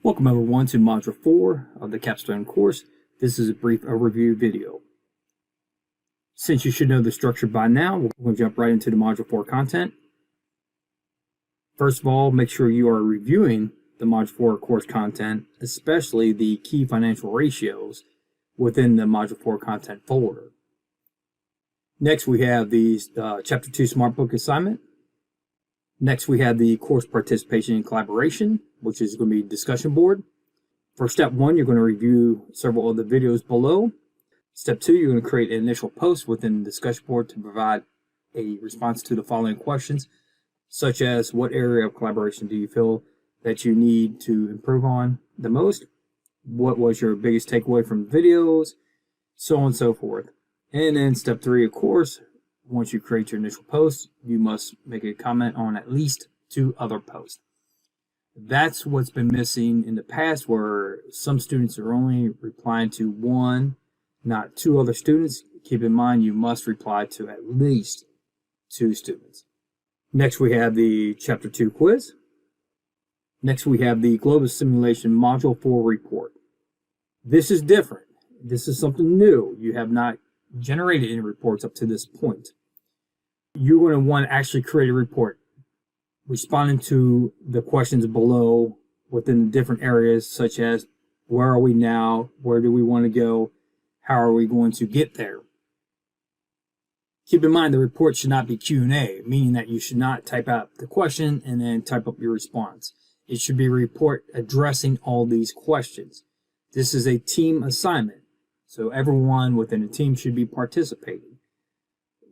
Welcome everyone to Module 4 of the Capstone course. This is a brief overview video. Since you should know the structure by now, we're going to jump right into the Module 4 content. First of all, make sure you are reviewing the Module 4 course content, especially the key financial ratios within the Module 4 content folder. Next, we have the Chapter 2 SmartBook assignment. Next, we have the course participation and collaboration, which is going to be discussion board. For step 1, you're going to review several of the videos below. Step 2, you're going to create an initial post within the discussion board to provide a response to the following questions, such as what area of collaboration do you feel that you need to improve on the most? What was your biggest takeaway from the videos? So on and so forth. And then step 3, of course, once you create your initial post, you must make a comment on at least 2 other posts. That's what's been missing in the past, where some students are only replying to 1, not 2 other students. Keep in mind, you must reply to at least 2 students. Next, we have the Chapter 2 quiz. Next, we have the Global Simulation Module 4 report. This is different. This is something new. You have not generated any reports up to this point. You're going to want to actually create a report responding to the questions below within the different areas, such as where are we now, where do we want to go, how are we going to get there. Keep in mind the report should not be Q&A, meaning that you should not type out the question and then type up your response. It should be a report addressing all these questions. This is a team assignment, so everyone within a team should be participating.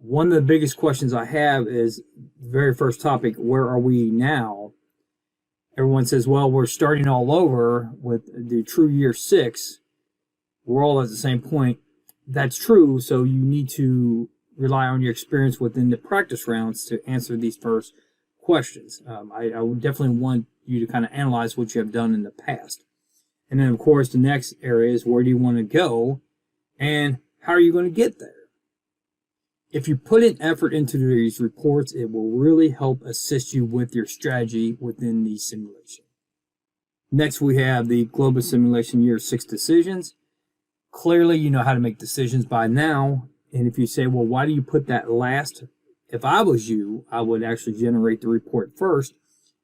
One of the biggest questions I have is the very first topic, where are we now? Everyone says, well, we're starting all over with the true year 6. We're all at the same point. That's true, so you need to rely on your experience within the practice rounds to answer these first questions. I would definitely want you to kind of analyze what you have done in the past. And then, of course, the next area is where do you want to go and how are you going to get there? If you put in effort into these reports, it will really help assist you with your strategy within the simulation. Next, we have the Global Simulation Year 6 decisions. Clearly, you know how to make decisions by now. And if you say, well, why do you put that last? If I was you, I would actually generate the report first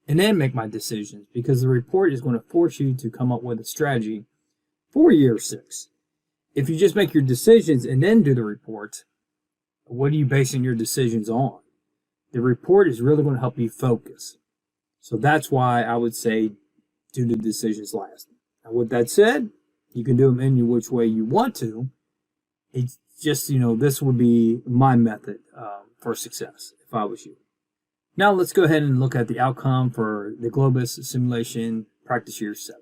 and then make my decisions, because the report is going to force you to come up with a strategy for year 6. If you just make your decisions and then do the report, what are you basing your decisions on? The report is really going to help you focus. So that's why I would say do the decisions last. Now, with that said, you can do them any which way you want to. It's just, this would be my method for success if I was you. Now let's go ahead and look at the outcome for the Globus Simulation Practice Year 7.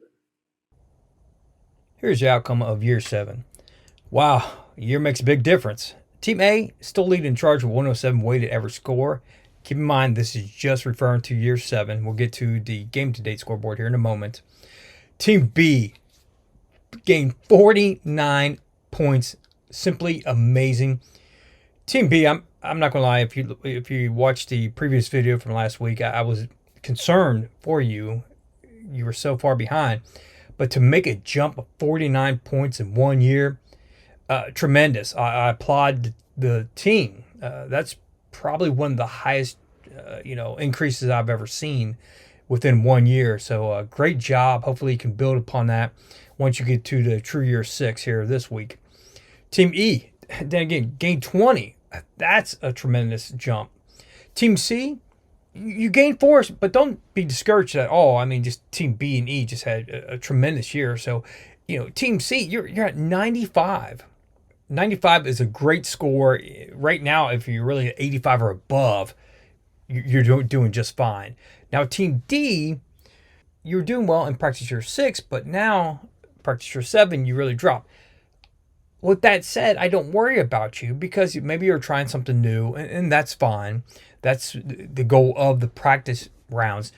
Here's the outcome of Year 7. Wow, year makes a big difference. Team A still leading in charge with 107 weighted average score. Keep in mind, this is just referring to Year 7. We'll get to the game-to-date scoreboard here in a moment. Team B gained 49 points. Simply amazing. Team B, I'm not gonna lie. If you watched the previous video from last week, I was concerned for you. You were so far behind, but to make a jump of 49 points in 1 year, tremendous. I applaud the team. That's probably one of the highest, increases I've ever seen within 1 year. So great job. Hopefully you can build upon that once you get to the true year 6 here this week. Team E, then again, gained 20. That's a tremendous jump. Team C, you gained 4, but don't be discouraged at all. I mean, just Team B and E just had a tremendous year. So, Team C, you're at 95. 95 is a great score. Right now, if you're really at 85 or above, you're doing just fine. Now, Team D, you're doing well in practice year 6, but now practice year 7, you really drop. With that said, I don't worry about you, because maybe you're trying something new, and that's fine. That's the goal of the practice rounds.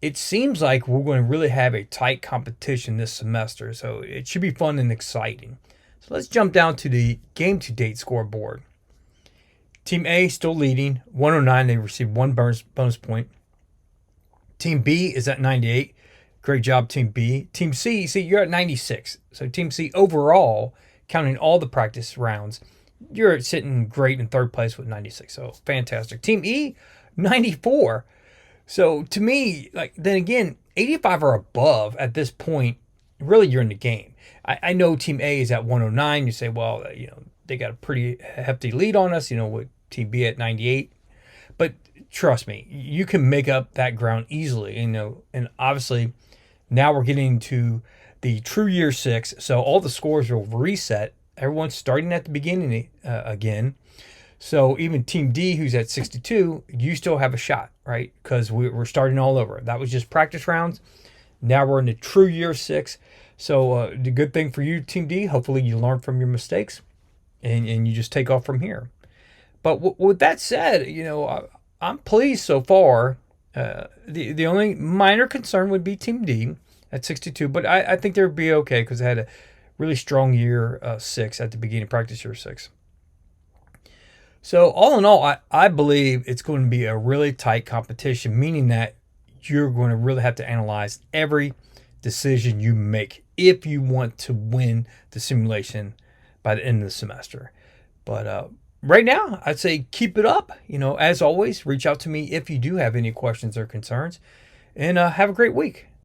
It seems like we're going to really have a tight competition this semester, so it should be fun and exciting. So let's jump down to the game-to-date scoreboard. Team A still leading, 109. They received 1 bonus point. Team B is at 98. Great job, Team B. Team C, see, you're at 96. So Team C overall, counting all the practice rounds, you're sitting great in third place with 96. So fantastic. Team E, 94. So to me, like, then again, 85 or above at this point, really you're in the game. I know Team A is at 109. You say, well, they got a pretty hefty lead on us, with Team B at 98. But trust me, you can make up that ground easily, and obviously now we're getting to the true year 6. So all the scores will reset. Everyone's starting at the beginning again. So even Team D, who's at 62, you still have a shot, right? Because we're starting all over. That was just practice rounds. Now we're in the true year 6. So the good thing for you, Team D, hopefully you learn from your mistakes and you just take off from here. But with that said, I'm pleased so far. The only minor concern would be Team D at 62, but I think they'll be okay because they had a really strong year 6 at the beginning of practice year 6. So all in all, I believe it's going to be a really tight competition, meaning that you're going to really have to analyze every decision you make if you want to win the simulation by the end of the semester. But right now, I'd say keep it up. As always, reach out to me if you do have any questions or concerns, and have a great week.